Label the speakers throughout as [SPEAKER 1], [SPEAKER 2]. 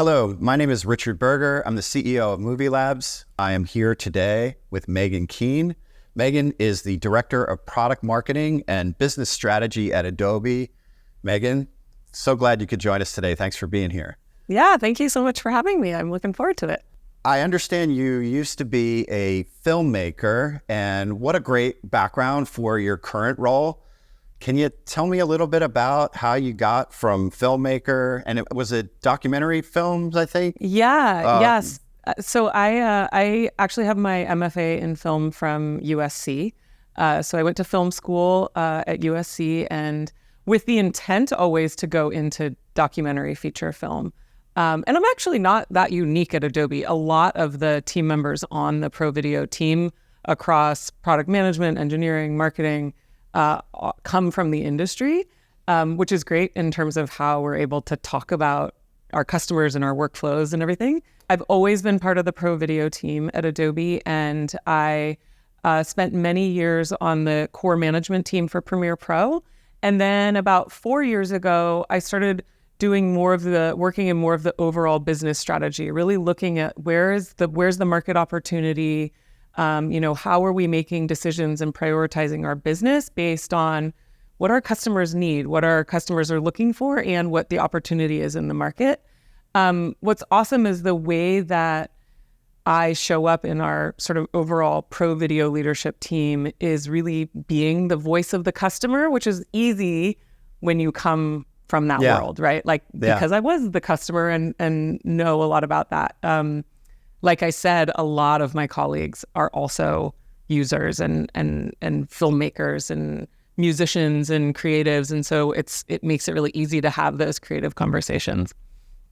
[SPEAKER 1] Hello, my name is Richard Berger. I'm the CEO of MovieLabs. I am here today with Meagan Keane. Meagan is the Director of Product Marketing and Business Strategy at Adobe. Meagan, so glad you could join us today. Thanks for being here.
[SPEAKER 2] Yeah, thank you so much for having me. I'm looking forward to it.
[SPEAKER 1] I understand you used to be a filmmaker, and what a great background for your current role. Can you tell me a little bit about how you got from filmmaker, and was it documentary films, I think?
[SPEAKER 2] Yes. So I actually have my MFA in film from USC. So I went to film school at USC, and with the intent always to go into documentary feature film. And I'm actually not that unique at Adobe. A lot of the team members on the Pro Video team across product management, engineering, marketing, come from the industry, which is great in terms of how we're able to talk about our customers and our workflows and everything. I've always been part of the Pro Video team at Adobe, and I spent many years on the core management team for Premiere Pro. And then about 4 years ago, I started doing working in more of the overall business strategy, really looking at where's the market opportunity. How are we making decisions and prioritizing our business based on what our customers need, what our customers are looking for, and what the opportunity is in the market. What's awesome is the way that I show up in our sort of overall Pro Video leadership team is really being the voice of the customer, which is easy when you come from that world, right? Because I was the customer and know a lot about that. Like I said, a lot of my colleagues are also users and filmmakers and musicians and creatives. And so it makes it really easy to have those creative conversations.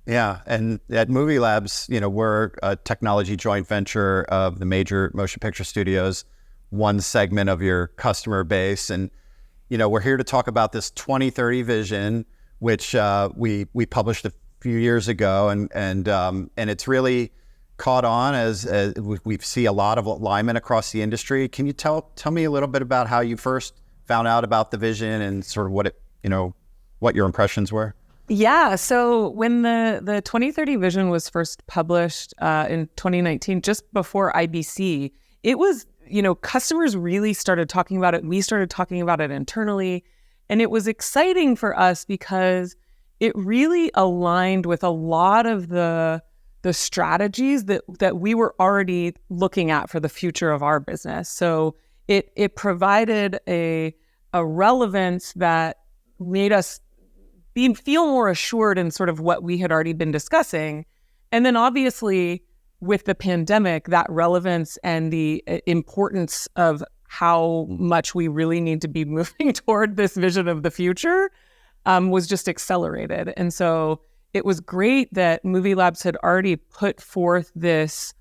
[SPEAKER 1] Yeah. And at MovieLabs, we're a technology joint venture of the major motion picture studios, one segment of your customer base. And, we're here to talk about this 2030 vision, which we published a few years ago. And it's really caught on as we see a lot of alignment across the industry. Can you tell me a little bit about how you first found out about the vision and sort of what your impressions were?
[SPEAKER 2] Yeah. So when the 2030 vision was first published in 2019, just before IBC, it was, customers really started talking about it. We started talking about it internally, and it was exciting for us because it really aligned with a lot of the strategies that we were already looking at for the future of our business. So it provided a relevance that made us feel more assured in sort of what we had already been discussing. And then obviously with the pandemic, that relevance and the importance of how much we really need to be moving toward this vision of the future was just accelerated. And so it was great that MovieLabs had already put forth this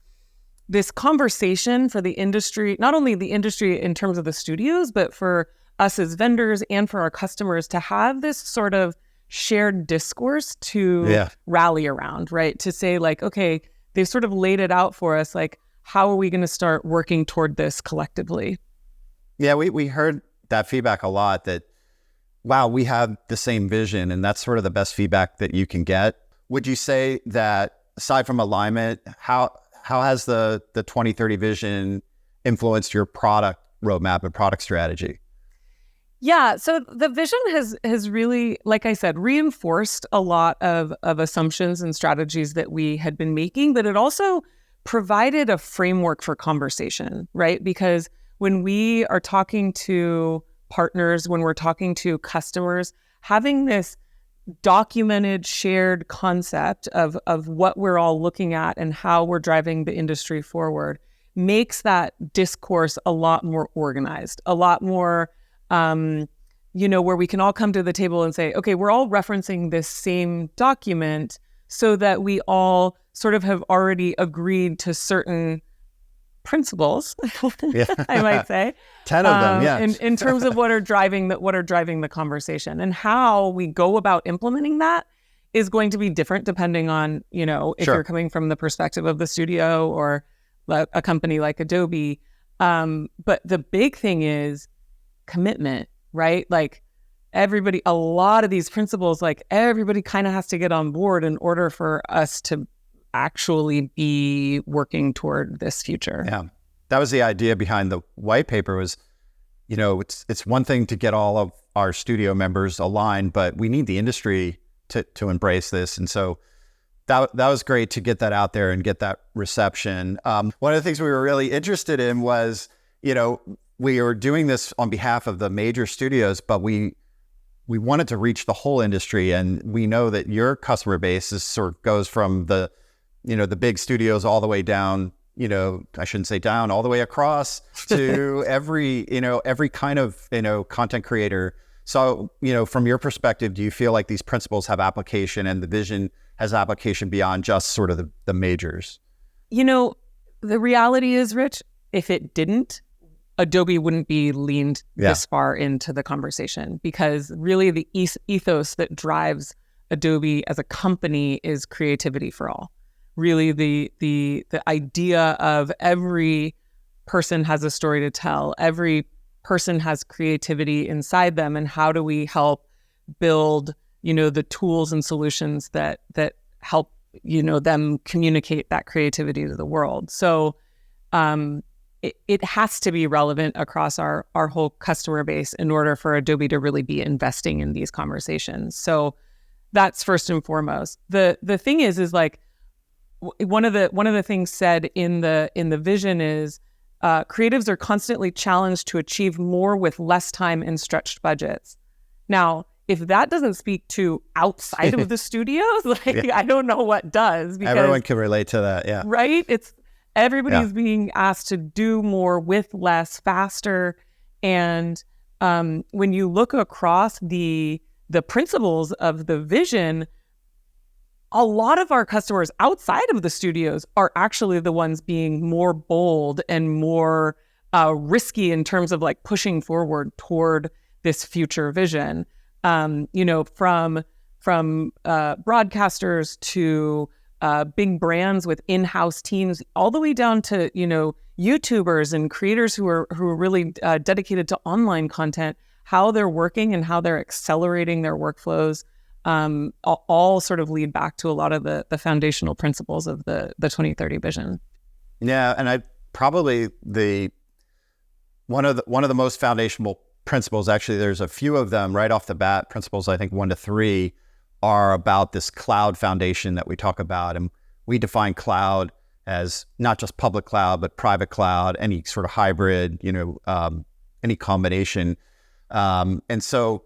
[SPEAKER 2] conversation for the industry, not only the industry in terms of the studios, but for us as vendors and for our customers to have this sort of shared discourse to rally around, right? To say okay, they've sort of laid it out for us, how are we going to start working toward this collectively?
[SPEAKER 1] Yeah, we heard that feedback a lot, that wow, we have the same vision, and that's sort of the best feedback that you can get. Would you say that aside from alignment, how has the 2030 vision influenced your product roadmap and product strategy?
[SPEAKER 2] Yeah, so the vision has really, like I said, reinforced a lot of assumptions and strategies that we had been making, but it also provided a framework for conversation, right? Because when we are talking to partners, when we're talking to customers, having this documented, shared concept of what we're all looking at and how we're driving the industry forward makes that discourse a lot more organized, a lot more, where we can all come to the table and say, okay, we're all referencing this same document so that we all sort of have already agreed to certain principles, I might say.
[SPEAKER 1] 10 of them, yeah.
[SPEAKER 2] in terms of what are driving the conversation, and how we go about implementing that is going to be different depending on, if you're coming from the perspective of the studio or a company like Adobe. But the big thing is commitment, right? a lot of these principles, like everybody kind of has to get on board in order for us to actually be working toward this future.
[SPEAKER 1] Yeah. That was the idea behind the white paper was, it's one thing to get all of our studio members aligned, but we need the industry to embrace this. And so that was great to get that out there and get that reception. One of the things we were really interested in was, we were doing this on behalf of the major studios, but we wanted to reach the whole industry. And we know that your customer base goes from the big studios all the way down, I shouldn't say down, all the way across to every kind of, content creator. So, from your perspective, do you feel like these principles have application and the vision has application beyond just sort of the majors? The
[SPEAKER 2] reality is, Rich, if it didn't, Adobe wouldn't be leaned this far into the conversation, because really the ethos that drives Adobe as a company is creativity for all. Really the idea of every person has a story to tell, every person has creativity inside them, and how do we help build, the tools and solutions that help, them communicate that creativity to the world. So it has to be relevant across our whole customer base in order for Adobe to really be investing in these conversations. So that's first and foremost. The thing is like, one of the things said in the vision is creatives are constantly challenged to achieve more with less time and stretched budgets. Now, if that doesn't speak to outside of the studios, I don't know what does. Because,
[SPEAKER 1] everyone can relate to that, yeah.
[SPEAKER 2] Right? Everybody's being asked to do more with less, faster. And when you look across the principles of the vision, a lot of our customers outside of the studios are actually the ones being more bold and more risky in terms of like pushing forward toward this future vision. From broadcasters to big brands with in-house teams, all the way down to YouTubers and creators who are really dedicated to online content, how they're working and how they're accelerating their workflows. All sort of lead back to a lot of the foundational principles of the 2030 vision.
[SPEAKER 1] Yeah, and I probably one of the most foundational principles, actually, there's a few of them right off the bat. Principles, I think 1 to 3, are about this cloud foundation that we talk about, and we define cloud as not just public cloud, but private cloud, any sort of hybrid, any combination, and so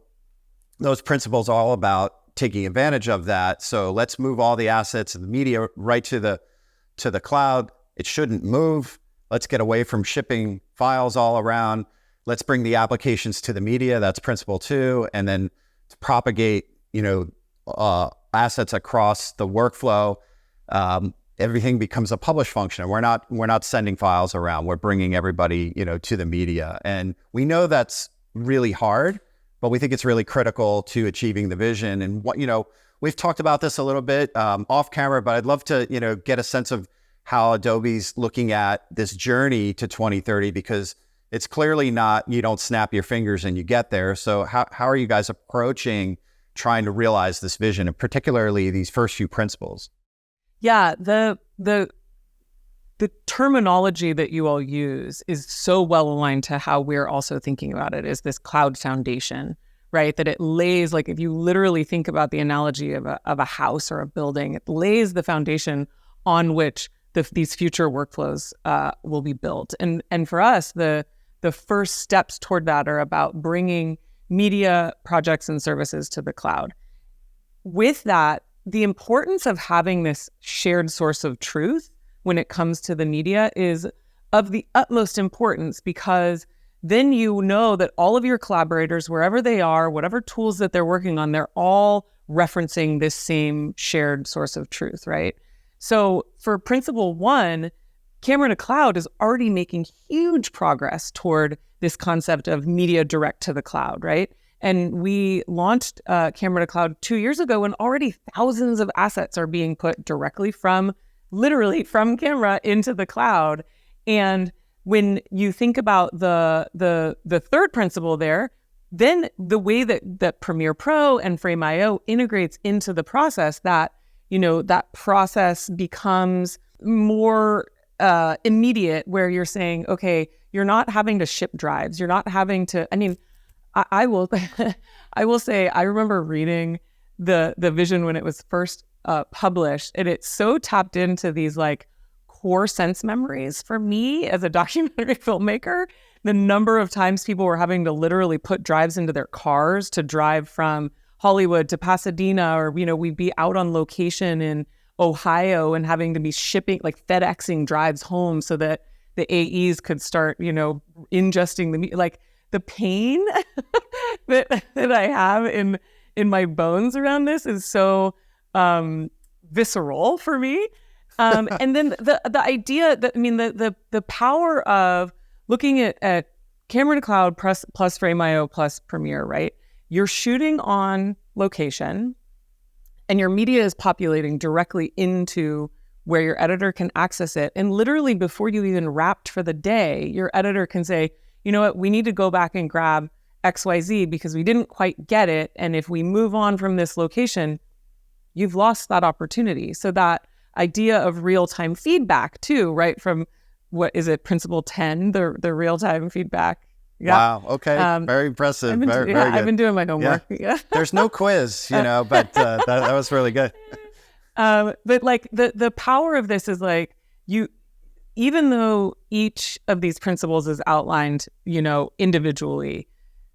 [SPEAKER 1] those principles are all about taking advantage of that. So let's move all the assets and the media right to the cloud. It shouldn't move. Let's get away from shipping files all around. Let's bring the applications to the media. That's principle 2. And then to propagate, assets across the workflow. Everything becomes a publish function. We're not sending files around. We're bringing everybody, to the media. And we know that's really hard, but we think it's really critical to achieving the vision. And we've talked about this a little bit off camera, but I'd love to, get a sense of how Adobe's looking at this journey to 2030, because it's clearly not, you don't snap your fingers and you get there. So how are you guys approaching trying to realize this vision, and particularly these first few principles?
[SPEAKER 2] Yeah, the terminology that you all use is so well aligned to how we're also thinking about it, is this cloud foundation, right? That it lays, like if you literally think about the analogy of a house or a building, it lays the foundation on which these future workflows will be built. And for us, the first steps toward that are about bringing media projects and services to the cloud. With that, the importance of having this shared source of truth when it comes to the media is of the utmost importance, because then you know that all of your collaborators, wherever they are, whatever tools that they're working on, they're all referencing this same shared source of truth, right? So for principle 1, Camera to Cloud is already making huge progress toward this concept of media direct to the cloud, right? And we launched Camera to Cloud 2 years ago, and already thousands of assets are being put directly literally from camera into the cloud. And when you think about the third principle there, then the way that Premiere Pro and Frame.io integrates into the process, that, that process becomes more immediate, where you're saying, okay, you're not having to ship drives. You're not having to, I will, I will say, I remember reading the vision when it was first published, and it's so tapped into these like core sense memories for me as a documentary filmmaker. The number of times people were having to literally put drives into their cars to drive from Hollywood to Pasadena, or, we'd be out on location in Ohio and having to be shipping, like FedExing drives home so that the AEs could start, ingesting the pain that I have in my bones around this is so visceral for me. And then the idea that, the power of looking at Camera to Cloud plus Frame.io plus Premiere, right? You're shooting on location, and your media is populating directly into where your editor can access it. And literally before you even wrapped for the day, your editor can say, you know what, we need to go back and grab XYZ because we didn't quite get it. And if we move on from this location, you've lost that opportunity. So that idea of real-time feedback too, right? From what is it, Principle 10, the real-time feedback. Yeah.
[SPEAKER 1] Wow. Okay. Very impressive. Very good.
[SPEAKER 2] I've been doing my homework. Yeah.
[SPEAKER 1] There's no quiz, but that was really good.
[SPEAKER 2] But like the power of this is like even though each of these principles is outlined, individually,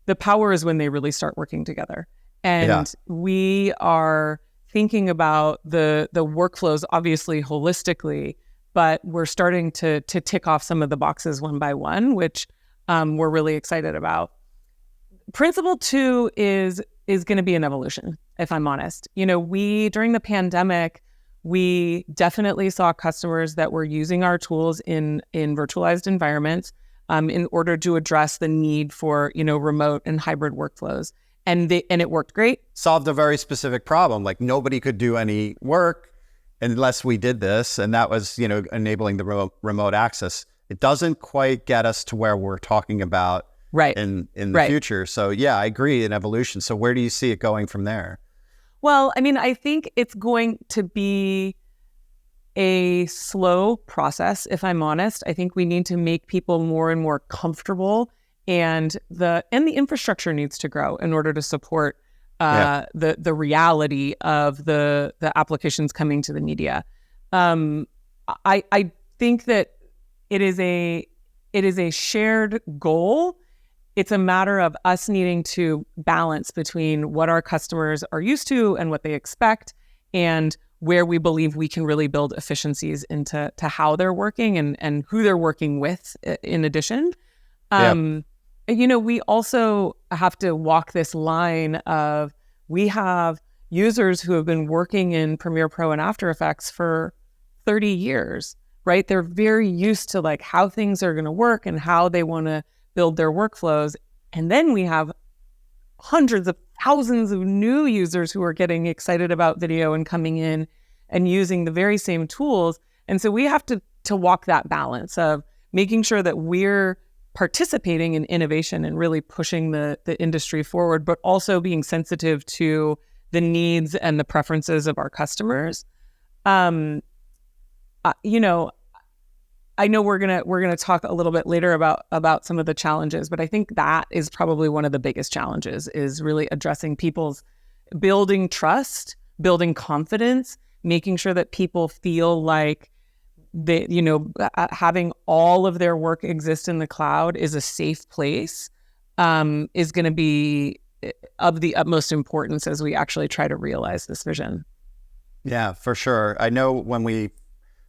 [SPEAKER 2] the power is when they really start working together. And we are thinking about the workflows, obviously holistically, but we're starting to tick off some of the boxes one by one, which we're really excited about. Principle 2 is going to be an evolution, if I'm honest. We, during the pandemic, we definitely saw customers that were using our tools in virtualized environments in order to address the need for, remote and hybrid workflows. And it worked great.
[SPEAKER 1] Solved a very specific problem. Like nobody could do any work unless we did this. And that was, enabling the remote access. It doesn't quite get us to where we're talking about in the future. So yeah, I agree, in evolution. So where do you see it going from there?
[SPEAKER 2] Well, I think it's going to be a slow process, if I'm honest. I think we need to make people more and more comfortable, and the infrastructure needs to grow in order to support the reality of the applications coming to the media. I think that it is a shared goal. It's a matter of us needing to balance between what our customers are used to and what they expect, and where we believe we can really build efficiencies into how they're working and who they're working with in addition. We also have to walk this line of, we have users who have been working in Premiere Pro and After Effects for 30 years, right? They're very used to like how things are going to work and how they want to build their workflows. And then we have hundreds of thousands of new users who are getting excited about video and coming in and using the very same tools. And so we have to walk that balance of making sure that we're participating in innovation and really pushing the industry forward, but also being sensitive to the needs and the preferences of our customers. I know we're gonna talk a little bit later about some of the challenges, but I think that is probably one of the biggest challenges, is really addressing people's building trust, building confidence, making sure that people feel like they, having all of their work exist in the cloud is a safe place, is going to be of the utmost importance as we actually try to realize this vision.
[SPEAKER 1] Yeah, for sure. I know when we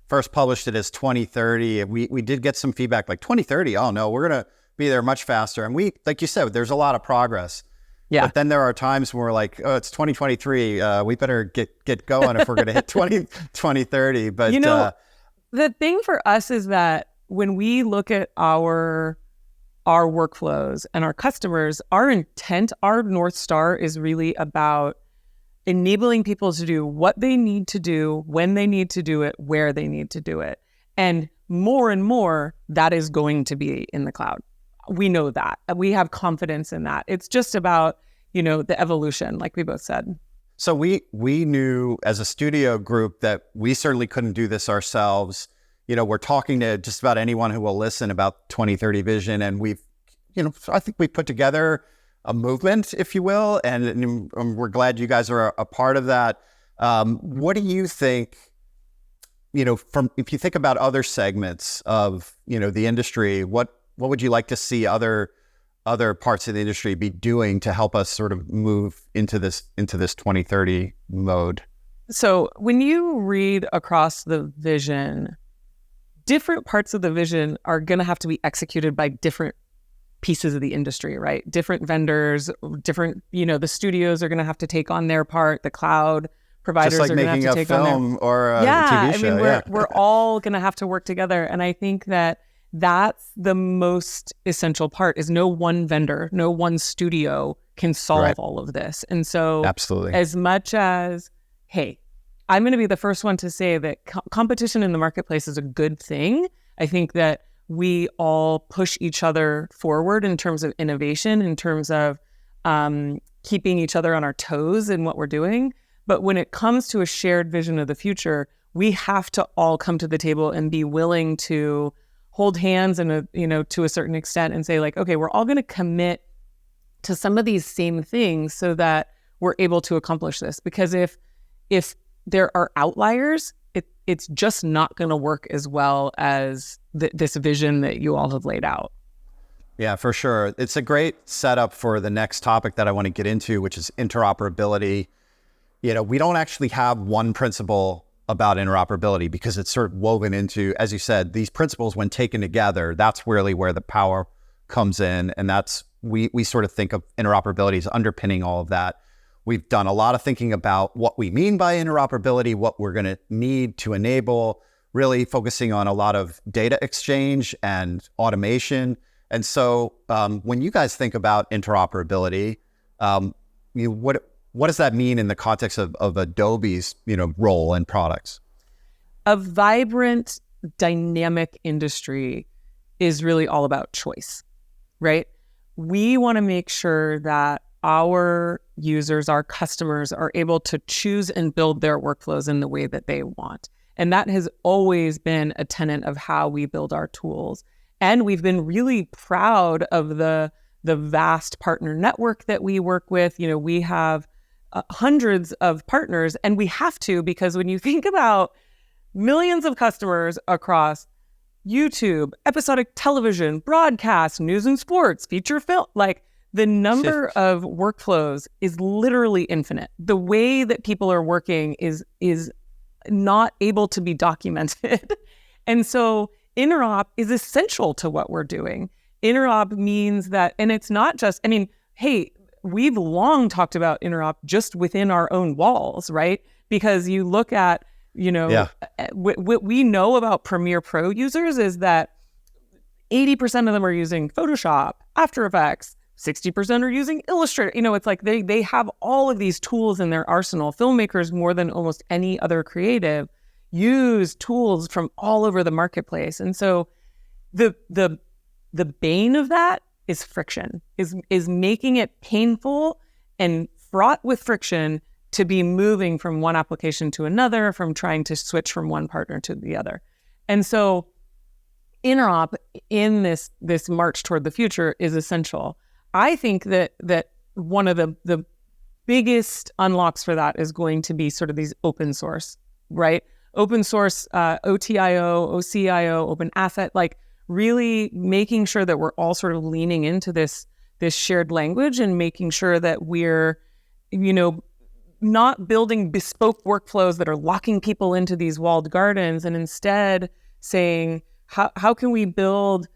[SPEAKER 1] first published it as 2030, we did get some feedback like 2030. Oh no, we're going to be there much faster. And we, like you said, there's a lot of progress. Yeah. But then there are times when we're like, oh, it's 2023. We better get going if we're going to hit 2030. But
[SPEAKER 2] the thing for us is that when we look at our workflows and our customers, our intent, our North Star is really about enabling people to do what they need to do, when they need to do it, where they need to do it. And more, that is going to be in the cloud. we know that. We have confidence in that. It's just about, the evolution, like we both said.
[SPEAKER 1] So we knew as a studio group that we certainly couldn't do this ourselves. We're talking to just about anyone who will listen about 2030 vision. And we've, I think we put together a movement, if you will, and we're glad you guys are a part of that. What do you think, if you think about other segments of, the industry, what would you like to see other parts of the industry be doing to help us sort of move into this 2030 mode?
[SPEAKER 2] So when you read across the vision, different parts of the vision are going to have to be executed by different pieces of the industry, right? Different vendors, different, the studios are going to have to take on their part. The cloud providers
[SPEAKER 1] just like
[SPEAKER 2] are going to have to take on their...
[SPEAKER 1] making a film or a TV show.
[SPEAKER 2] We're all going to have to work together. And I think that's the most essential part is no one vendor, no one studio can solve all of this. And so
[SPEAKER 1] absolutely,
[SPEAKER 2] as much as, hey, I'm going to be the first one to say that competition in the marketplace is a good thing. I think that we all push each other forward in terms of innovation, in terms of keeping each other on our toes in what we're doing. But when it comes to a shared vision of the future, we have to all come to the table and be willing to hold hands and, to a certain extent and say like, okay, we're all going to commit to some of these same things so that we're able to accomplish this. Because if there are outliers, it's just not going to work as well as this vision that you all have laid out.
[SPEAKER 1] Yeah, for sure. It's a great setup for the next topic that I want to get into, which is interoperability. We don't actually have one principle about interoperability because it's sort of woven into, as you said, these principles when taken together, that's really where the power comes in. And that's, we sort of think of interoperability as underpinning all of that. We've done a lot of thinking about what we mean by interoperability, what we're going to need to enable, really focusing on a lot of data exchange and automation. And so when you guys think about interoperability, what does that mean in the context of Adobe's, role and products?
[SPEAKER 2] A vibrant, dynamic industry is really all about choice, right? We want to make sure that our users, our customers are able to choose and build their workflows in the way that they want. And that has always been a tenet of how we build our tools. And we've been really proud of the vast partner network that we work with. We have hundreds of partners, and we have to, because when you think about millions of customers across YouTube, episodic television, broadcast, news and sports, feature film, like the number of workflows is literally infinite. The way that people are working is not able to be documented. And so interop is essential to what we're doing. Interop means that, and it's not just, hey, we've long talked about interop just within our own walls, right? Because you look at, what we know about Premiere Pro users is that 80% of them are using Photoshop, After Effects, 60% are using Illustrator. It's like they have all of these tools in their arsenal. Filmmakers, more than almost any other creative, use tools from all over the marketplace. And so the bane of that is friction, is making it painful and fraught with friction to be moving from one application to another, from trying to switch from one partner to the other. And so interop in this march toward the future is essential. I think that one of the biggest unlocks for that is going to be sort of these open source, right? Open source, OTIO, OCIO, open asset, like really making sure that we're all sort of leaning into this shared language and making sure that we're, not building bespoke workflows that are locking people into these walled gardens, and instead saying, how can we build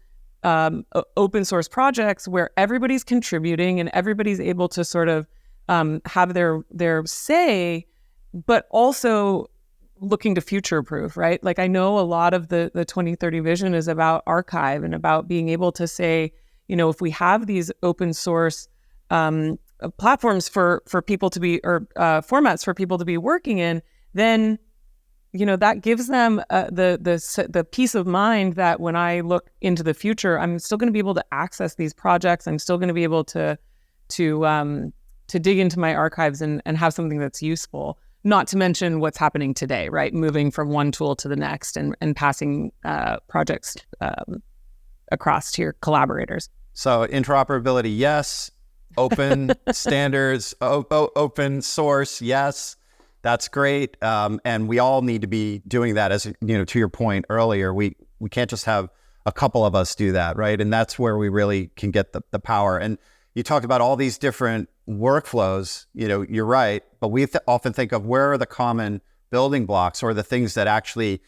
[SPEAKER 2] open source projects where everybody's contributing and everybody's able to sort of have their say, but also looking to future proof, right? Like I know a lot of the 2030 vision is about archive and about being able to say, if we have these open source platforms for people to be, or formats for people to be working in, then that gives them the peace of mind that when I look into the future, I'm still going to be able to access these projects. I'm still going to be able to dig into my archives and have something that's useful. Not to mention what's happening today, right? Moving from one tool to the next and passing projects across to your collaborators.
[SPEAKER 1] So interoperability, yes. Open standards, open source, yes. That's great. And we all need to be doing that. As to your point earlier, we can't just have a couple of us do that, right? And that's where we really can get the power. And you talked about all these different workflows, you're right, but we often think of where are the common building blocks or the things that actually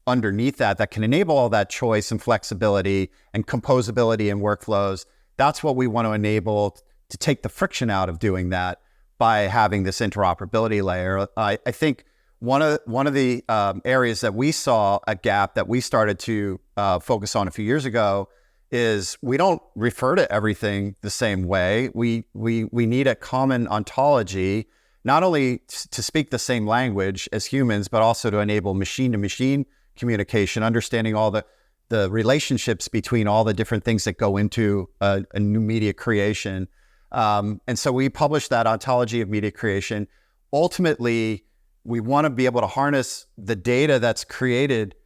[SPEAKER 1] underneath that can enable all that choice and flexibility and composability in workflows. That's what we want to enable to take the friction out of doing that by having this interoperability layer. I think one of the areas that we saw a gap that we started to focus on a few years ago is we don't refer to everything the same way. We need a common ontology, not only to speak the same language as humans, but also to enable machine-to-machine communication, understanding all the relationships between all the different things that go into a new media creation. And so we published that ontology of media creation. Ultimately, we want to be able to harness the data that's created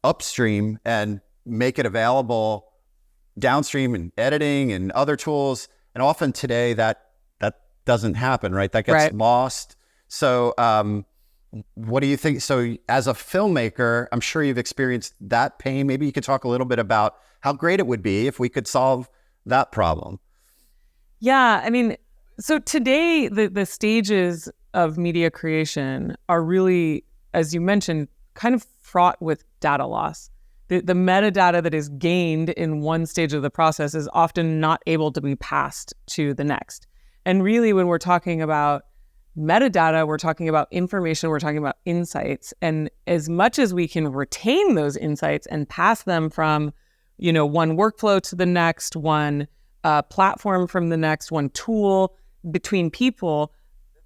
[SPEAKER 1] upstream and make it available downstream in editing and other tools. And often today that doesn't happen, right? That gets lost. So what do you think? So as a filmmaker, I'm sure you've experienced that pain. Maybe you could talk a little bit about how great it would be if we could solve that problem.
[SPEAKER 2] Yeah, I mean, so today the stages of media creation are really, as you mentioned, kind of fraught with data loss. The metadata that is gained in one stage of the process is often not able to be passed to the next. And really, when we're talking about metadata, we're talking about information, we're talking about insights. And as much as we can retain those insights and pass them from, one workflow to the next, one platform from the next, one tool between people,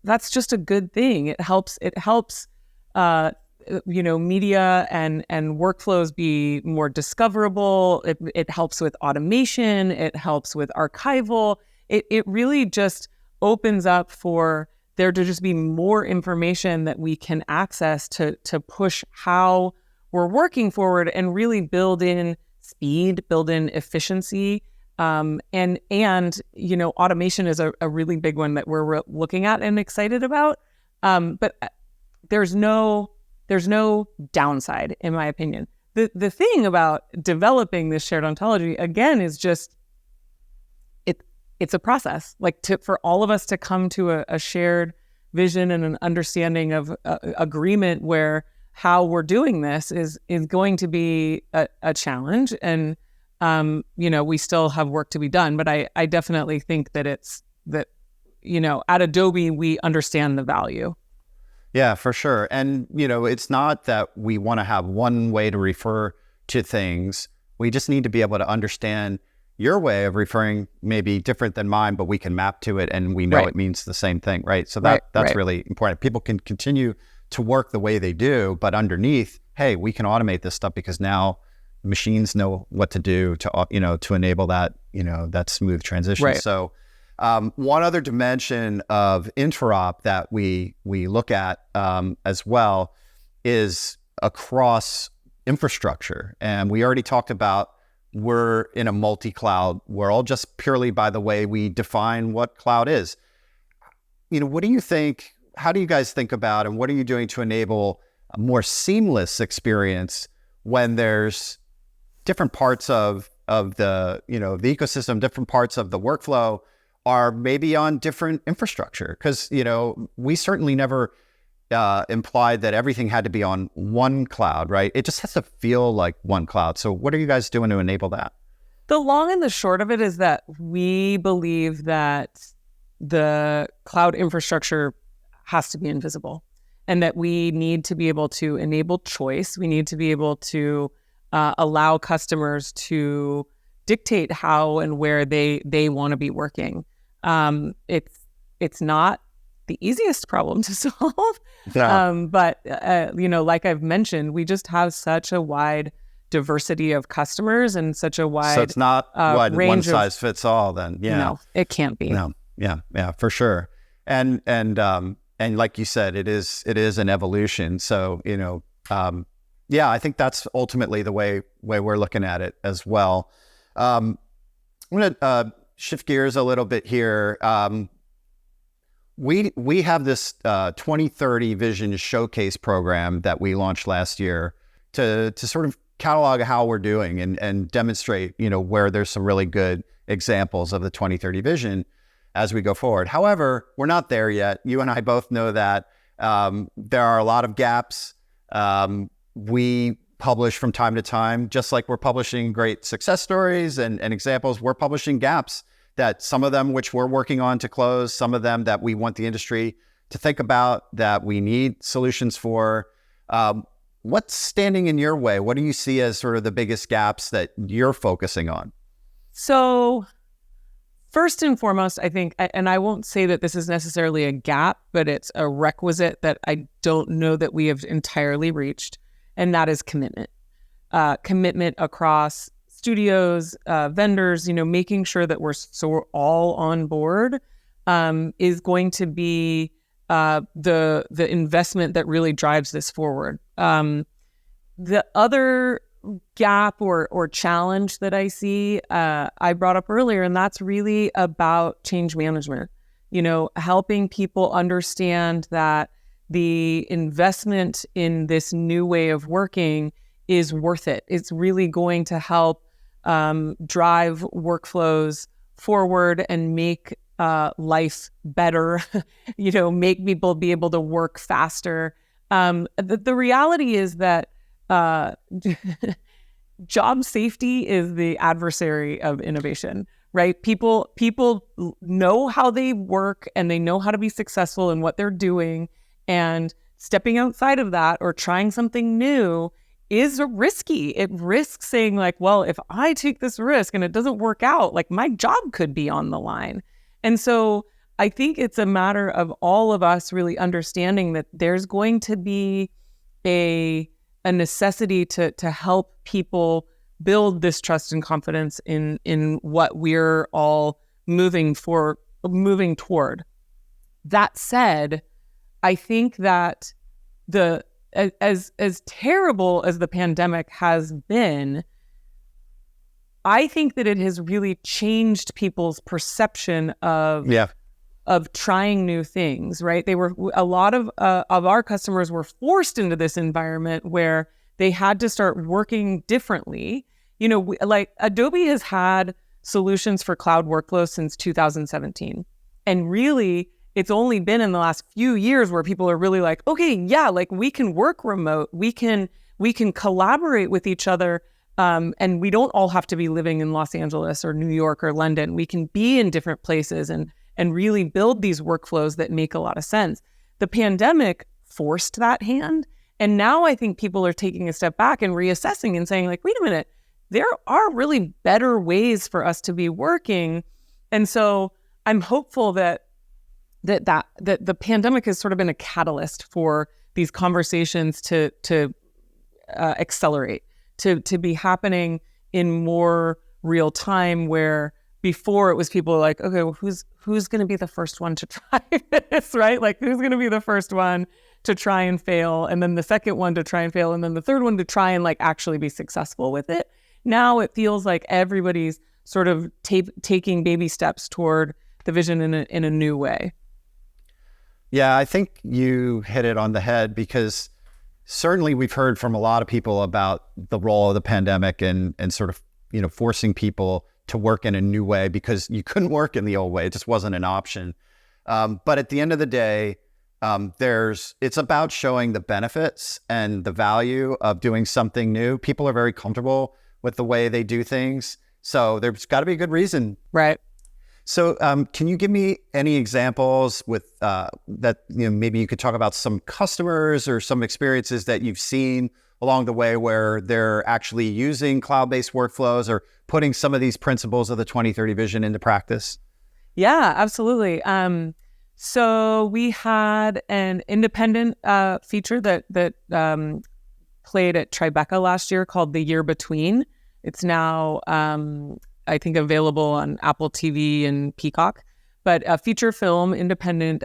[SPEAKER 2] that's just a good thing. It helps media and workflows be more discoverable. It helps with automation. It helps with archival. It really just opens up for there to just be more information that we can access to push how we're working forward and really build in speed, build in efficiency. And automation is a really big one that we're looking at and excited about. But there's no downside, in my opinion. The thing about developing this shared ontology, again, is just it's a process. Like for all of us to come to a shared vision and an understanding of agreement where how we're doing this is going to be a challenge. And we still have work to be done. But I definitely think that at Adobe, we understand the value.
[SPEAKER 1] Yeah, for sure. And, it's not that we want to have one way to refer to things. We just need to be able to understand your way of referring may be different than mine, but we can map to it and we know it means the same thing, right? So that's really important. People can continue to work the way they do, but underneath, hey, we can automate this stuff because now machines know what to do to enable that, that smooth transition.
[SPEAKER 2] Right.
[SPEAKER 1] So one other dimension of interop that we look at as well is across infrastructure. And we already talked about we're in a multi-cloud world just purely by the way we define what cloud is. What do you think, how do you guys think about and what are you doing to enable a more seamless experience when there's different parts of the, the ecosystem, different parts of the workflow are maybe on different infrastructure? Because, we certainly never implied that everything had to be on one cloud, right? It just has to feel like one cloud. So what are you guys doing to enable that?
[SPEAKER 2] The long and the short of it is that we believe that the cloud infrastructure has to be invisible and that we need to be able to enable choice. We need to be able to allow customers to dictate how and where they want to be working. It's not the easiest problem to solve.
[SPEAKER 1] Yeah.
[SPEAKER 2] But like I've mentioned, we just have such a wide diversity of customers and such a wide
[SPEAKER 1] So it's not one
[SPEAKER 2] range
[SPEAKER 1] size fits all then. Yeah.
[SPEAKER 2] No, it can't be.
[SPEAKER 1] No. Yeah, for sure. And like you said, it is an evolution. So, I think that's ultimately the way we're looking at it as well. I'm going to shift gears a little bit here. We have this 2030 Vision Showcase program that we launched last year to sort of catalog how we're doing and demonstrate, where there's some really good examples of the 2030 vision as we go forward. However, we're not there yet. You and I both know that there are a lot of gaps. We publish from time to time, just like we're publishing great success stories and examples, we're publishing gaps that some of them which we're working on to close, some of them that we want the industry to think about, that we need solutions for. What's standing in your way? What do you see as sort of the biggest gaps that you're focusing on?
[SPEAKER 2] So first and foremost, I think, and I won't say that this is necessarily a gap, but it's a requisite that I don't know that we have entirely reached, and that is commitment. Commitment across studios, vendors, making sure that we're all on board is going to be the investment that really drives this forward. The other gap or challenge that I see, I brought up earlier, and that's really about change management. Helping people understand that the investment in this new way of working is worth it. It's really going to help drive workflows forward and make life better, make people be able to work faster. The reality is that job safety is the adversary of innovation, right? People know how they work and they know how to be successful in what they're doing, and stepping outside of that or trying something new is risky. It risks saying like, well, if I take this risk and it doesn't work out, like my job could be on the line. And so I think it's a matter of all of us really understanding that there's going to be a necessity to help people build this trust and confidence in what we're all moving toward. That said, I think that as terrible as the pandemic has been, I think that it has really changed people's perception of trying new things, right? A lot of our customers were forced into this environment where they had to start working differently. Like Adobe has had solutions for cloud workflows since 2017. And really, it's only been in the last few years where people are really like, okay, yeah, like we can work remote, we can collaborate with each other, and we don't all have to be living in Los Angeles or New York or London. We can be in different places and really build these workflows that make a lot of sense. The pandemic forced that hand, and now I think people are taking a step back and reassessing and saying like, wait a minute, there are really better ways for us to be working. And so I'm hopeful that the pandemic has sort of been a catalyst for these conversations to accelerate, to be happening in more real time, where before it was people like, okay, well, who's going to be the first one to try this, right? Like who's going to be the first one to try and fail, and then the second one to try and fail, and then the third one to try and like actually be successful with it. Now it feels like everybody's sort of taking baby steps toward the vision in a new way.
[SPEAKER 1] Yeah, I think you hit it on the head, because certainly we've heard from a lot of people about the role of the pandemic and sort of, forcing people to work in a new way because you couldn't work in the old way. It just wasn't an option. But at the end of the day, it's about showing the benefits and the value of doing something new. People are very comfortable with the way they do things. So there's got to be a good reason.
[SPEAKER 2] Right.
[SPEAKER 1] So can you give me any examples with that, maybe you could talk about some customers or some experiences that you've seen along the way where they're actually using cloud-based workflows or putting some of these principles of the 2030 vision into practice?
[SPEAKER 2] Yeah, absolutely. So we had an independent feature that played at Tribeca last year called The Year Between. It's now, I think, available on Apple TV and Peacock. But a feature film, independent,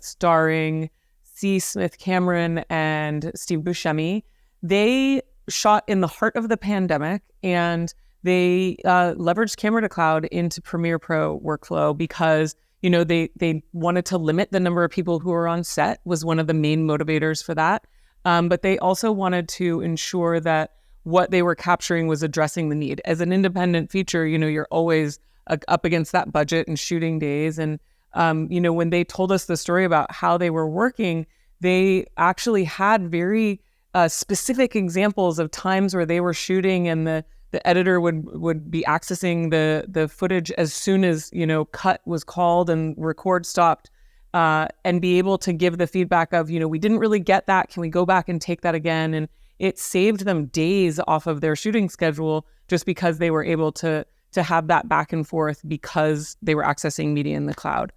[SPEAKER 2] starring C. Smith Cameron and Steve Buscemi. They shot in the heart of the pandemic, and they leveraged Camera to Cloud into Premiere Pro workflow because they wanted to limit the number of people who were on set, was one of the main motivators for that. But they also wanted to ensure that what they were capturing was addressing the need. As an independent feature, you're always up against that budget and shooting days. And, when they told us the story about how they were working, they actually had very specific examples of times where they were shooting and the editor would be accessing the footage as soon as, cut was called and record stopped, and be able to give the feedback of, we didn't really get that. Can we go back and take that again? And it saved them days off of their shooting schedule just because they were able to have that back and forth because they were accessing media in the cloud.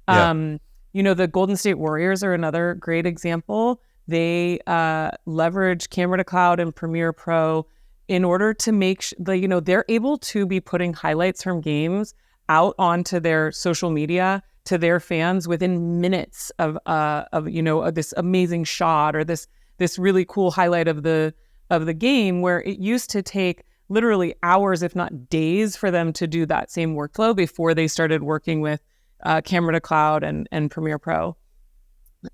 [SPEAKER 2] Yeah. The Golden State Warriors are another great example. They leverage Camera to Cloud and Premiere Pro in order to make they're able to be putting highlights from games out onto their social media to their fans within minutes of this amazing shot or this really cool highlight of the game, where it used to take literally hours, if not days, for them to do that same workflow before they started working with Camera to Cloud and Premiere Pro.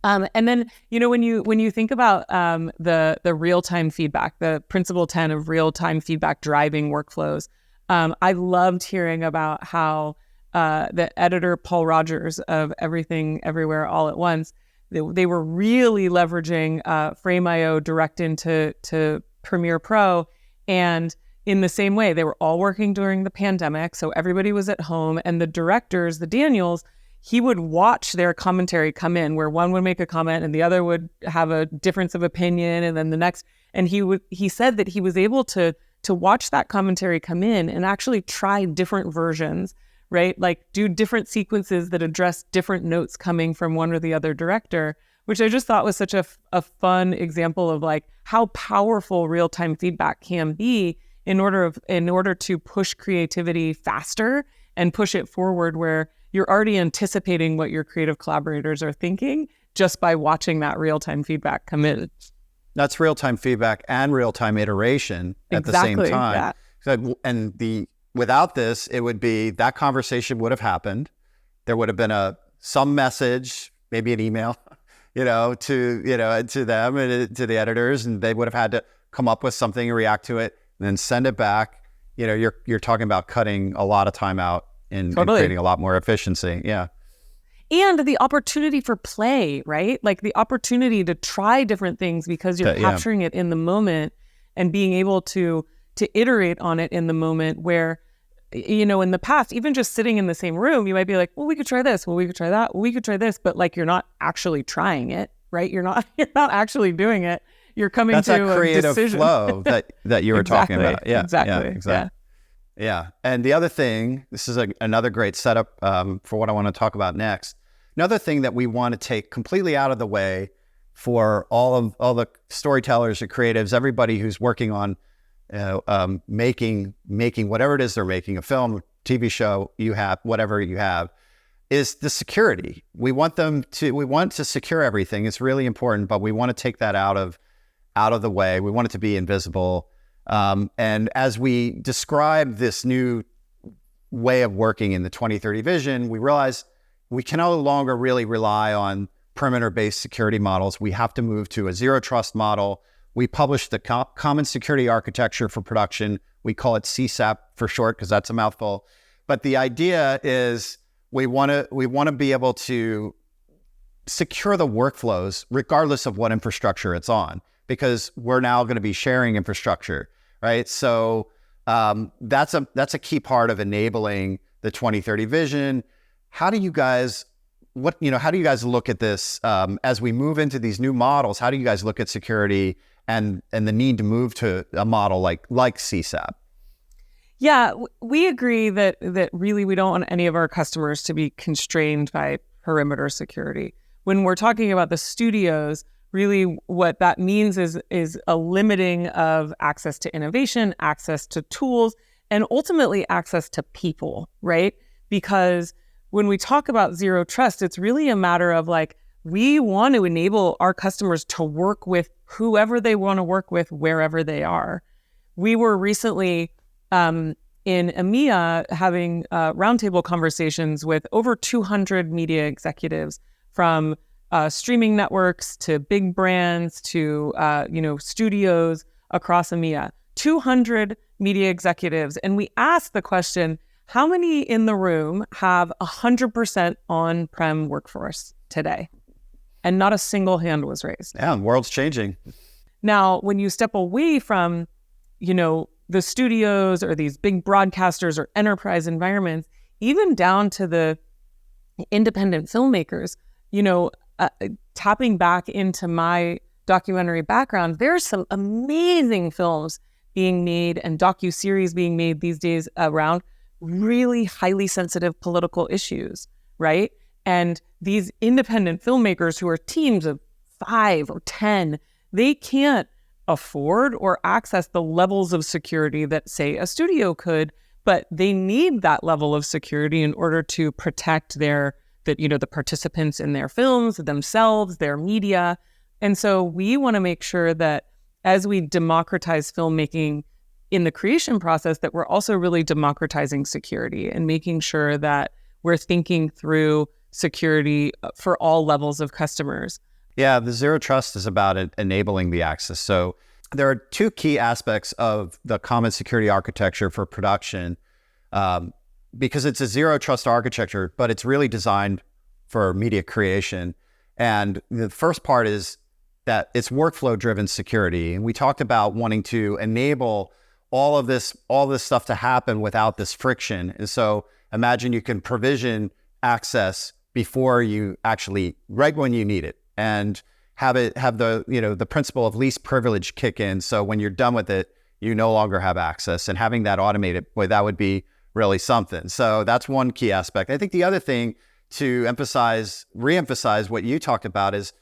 [SPEAKER 2] And then, when you think about the real-time feedback, the principle 10 of real-time feedback driving workflows, I loved hearing about how the editor Paul Rogers of Everything Everywhere All at Once, they were really leveraging Frame.io direct into Premiere Pro. And in the same way, they were all working during the pandemic, so everybody was at home, and the directors, the Daniels, he would watch their commentary come in, where one would make a comment and the other would have a difference of opinion, and then the next, and he said that he was able to watch that commentary come in and actually try different versions, right? Like do different sequences that address different notes coming from one or the other director, which I just thought was such a fun example of like how powerful real-time feedback can be in order to push creativity faster and push it forward, where you're already anticipating what your creative collaborators are thinking just by watching that real-time feedback come in.
[SPEAKER 1] That's real-time feedback and real-time iteration at the same time. Yeah. So, and without this, it would be that conversation would have happened. There would have been some message, maybe an email, to them and to the editors, and they would have had to come up with something and react to it, and then send it back. You're talking about cutting a lot of time out and creating a lot more efficiency. Yeah.
[SPEAKER 2] And the opportunity for play, right? Like the opportunity to try different things because you're capturing it in the moment and being able to iterate on it in the moment, where, in the past, even just sitting in the same room, you might be like, well, we could try this. Well, we could try that. Well, we could try this. But like, you're not actually trying it, right? You're not actually doing it. You're coming
[SPEAKER 1] That's
[SPEAKER 2] to
[SPEAKER 1] that creative
[SPEAKER 2] a decision.
[SPEAKER 1] flow that you were talking about. Yeah,
[SPEAKER 2] exactly.
[SPEAKER 1] Yeah. And the other thing, this is another great setup for what I want to talk about next. Another thing that we want to take completely out of the way for all the storytellers and creatives, everybody who's working on making whatever it is they're making, a film, TV show, whatever you have, is the security. We want to secure everything. It's really important, but we want to take that out of the way. We want it to be invisible. And as we describe this new way of working in the 2030 vision, we realize we can no longer really rely on perimeter-based security models. We have to move to a zero trust model. We published the Common Security Architecture for Production. We call it CSAP for short, because that's a mouthful. But the idea is we want to be able to secure the workflows regardless of what infrastructure it's on, because we're now going to be sharing infrastructure, right? So that's a key part of enabling the 2030 vision. How do you guys look at this as we move into these new models? How do you guys look at security and the need to move to a model like CSAP?
[SPEAKER 2] Yeah, we agree that really we don't want any of our customers to be constrained by perimeter security. When we're talking about the studios, really what that means is a limiting of access to innovation, access to tools, and ultimately access to people, right? Because when we talk about zero trust, it's really a matter of like, we want to enable our customers to work with whoever they want to work with, wherever they are. We were recently in EMEA having roundtable conversations with over 200 media executives from streaming networks to big brands to studios across EMEA. 200 media executives. And we asked the question, how many in the room have 100% on-prem workforce today? And not a single hand was raised.
[SPEAKER 1] Yeah, the world's changing.
[SPEAKER 2] Now, when you step away from, the studios or these big broadcasters or enterprise environments, even down to the independent filmmakers, tapping back into my documentary background, there's some amazing films being made and docuseries being made these days around really highly sensitive political issues, right? And these independent filmmakers who are teams of 5 or 10, they can't afford or access the levels of security that, say, a studio could, but they need that level of security in order to protect the participants in their films, themselves, their media. And so we want to make sure that as we democratize filmmaking in the creation process, that we're also really democratizing security and making sure that we're thinking through security for all levels of customers.
[SPEAKER 1] Yeah, the zero trust is about enabling the access. So there are 2 key aspects of the common security architecture for production, because it's a zero trust architecture, but it's really designed for media creation. And the first part is that it's workflow driven security. And we talked about wanting to enable all this stuff to happen without this friction. And so imagine you can provision access before you actually, right when you need it, and have the principle of least privilege kick in. So when you're done with it, you no longer have access, and having that automated, boy, that would be really something. So that's one key aspect. I think the other thing to reemphasize what you talked about is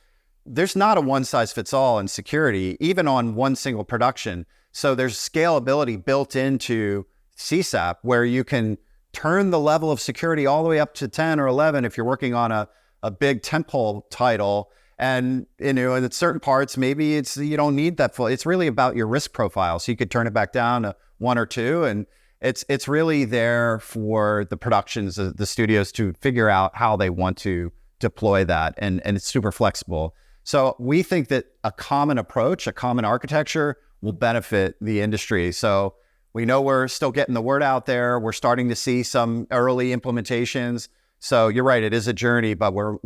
[SPEAKER 1] there's not a one size fits all in security, even on one single production. So there's scalability built into CSAP where you can turn the level of security all the way up to 10 or 11 if you're working on a big tentpole title. And, in certain parts, maybe you don't need that full. It's really about your risk profile. So you could turn it back down to 1 or 2. And it's really there for the productions, the studios to figure out how they want to deploy that. And it's super flexible. So we think that a common approach, a common architecture will benefit the industry. So we know we're still getting the word out there. We're starting to see some early implementations. So you're right, it is a journey, but we're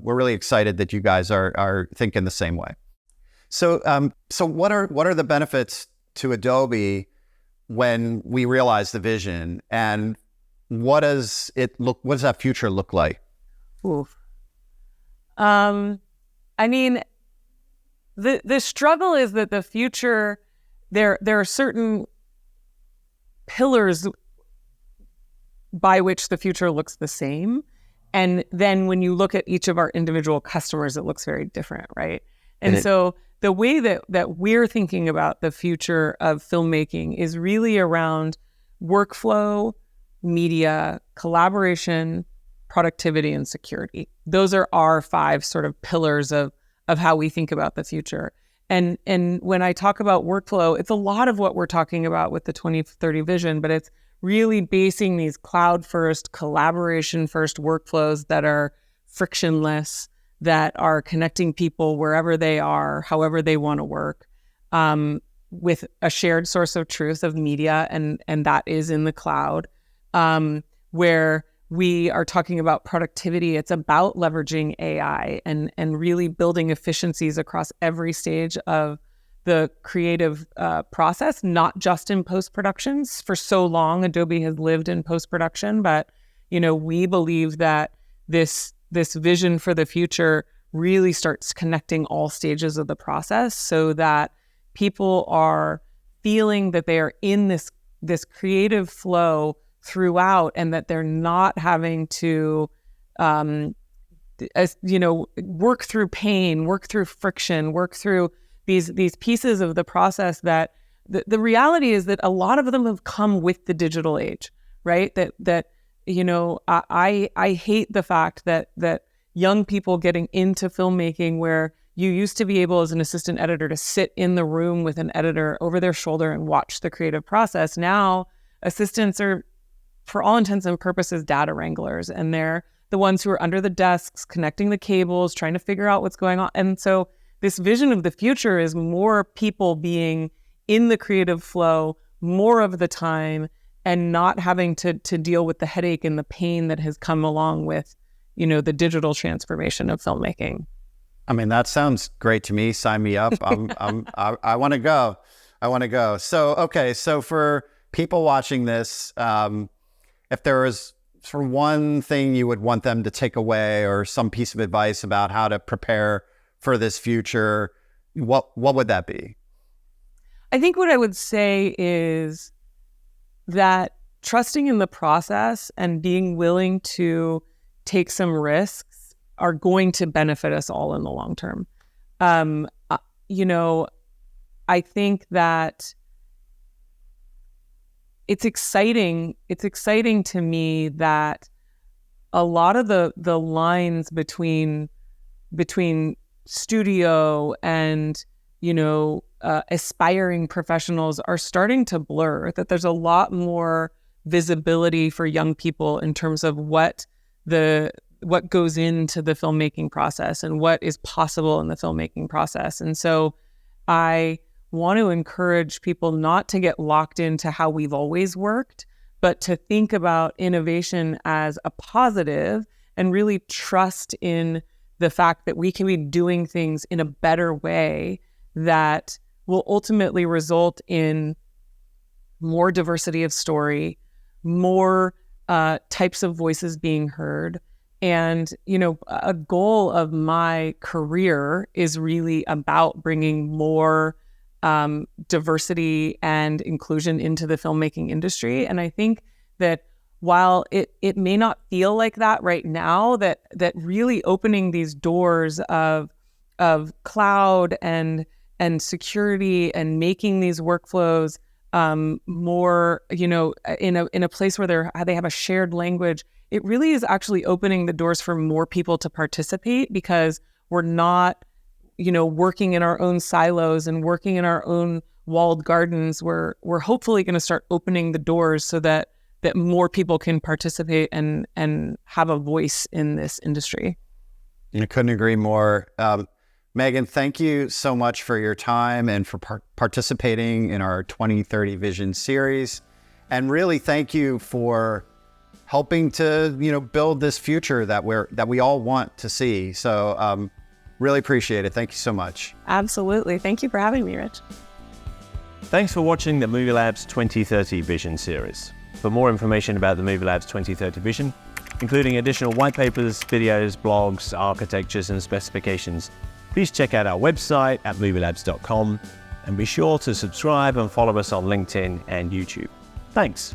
[SPEAKER 1] really excited that you guys are thinking the same way. So what are the benefits to Adobe when we realize the vision, and what does that future look like?
[SPEAKER 2] Oof. I mean, the struggle is that the future, there are certain pillars by which the future looks the same. And then when you look at each of our individual customers, it looks very different, right? And so the way that we're thinking about the future of filmmaking is really around workflow, media, collaboration, productivity, and security. Those are our 5 sort of pillars of how we think about the future. And when I talk about workflow, it's a lot of what we're talking about with the 2030 vision, but it's really basing these cloud-first, collaboration-first workflows that are frictionless, that are connecting people wherever they are, however they want to work, with a shared source of truth of media, and that is in the cloud, where we are talking about productivity. It's about leveraging AI and really building efficiencies across every stage of the creative process, not just in post-production. For so long, Adobe has lived in post-production, but we believe that this vision for the future really starts connecting all stages of the process, so that people are feeling that they are in this creative flow throughout, and that they're not having to work through pain, work through friction, work through these pieces of the process that the reality is that a lot of them have come with the digital age, right? I hate the fact that young people getting into filmmaking, where you used to be able as an assistant editor to sit in the room with an editor over their shoulder and watch the creative process. Now assistants are, for all intents and purposes, data wranglers, and they're the ones who are under the desks, connecting the cables, trying to figure out what's going on. And so this vision of the future is more people being in the creative flow more of the time and not having to deal with the headache and the pain that has come along with, the digital transformation of filmmaking.
[SPEAKER 1] I mean, that sounds great to me. Sign me up. I want to go. So for people watching this, if there was sort of one thing you would want them to take away, or some piece of advice about how to prepare for this future, what would that be?
[SPEAKER 2] I think what I would say is that trusting in the process and being willing to take some risks are going to benefit us all in the long term. I think that it's exciting to me that a lot of the lines between studio and aspiring professionals are starting to blur, that there's a lot more visibility for young people in terms of what goes into the filmmaking process and what is possible in the filmmaking process. And so I want to encourage people not to get locked into how we've always worked, but to think about innovation as a positive and really trust in the fact that we can be doing things in a better way that will ultimately result in more diversity of story, more types of voices being heard. And, a goal of my career is really about bringing more diversity and inclusion into the filmmaking industry. And I think that while it may not feel like that right now, that really opening these doors of cloud and security and making these workflows more, in a place where they have a shared language, it really is actually opening the doors for more people to participate, because we're not, working in our own silos and working in our own walled gardens. We're hopefully going to start opening the doors so that more people can participate and have a voice in this industry.
[SPEAKER 1] I couldn't agree more. Meagan, thank you so much for your time and for participating in our 2030 Vision series. And really thank you for helping to, build this future that we all want to see. So really appreciate it. Thank you so much.
[SPEAKER 2] Absolutely. Thank you for having me, Rich.
[SPEAKER 3] Thanks for watching the MovieLabs 2030 Vision series. For more information about the MovieLabs 2030 Vision, including additional white papers, videos, blogs, architectures, and specifications, please check out our website at movielabs.com, and be sure to subscribe and follow us on LinkedIn and YouTube. Thanks.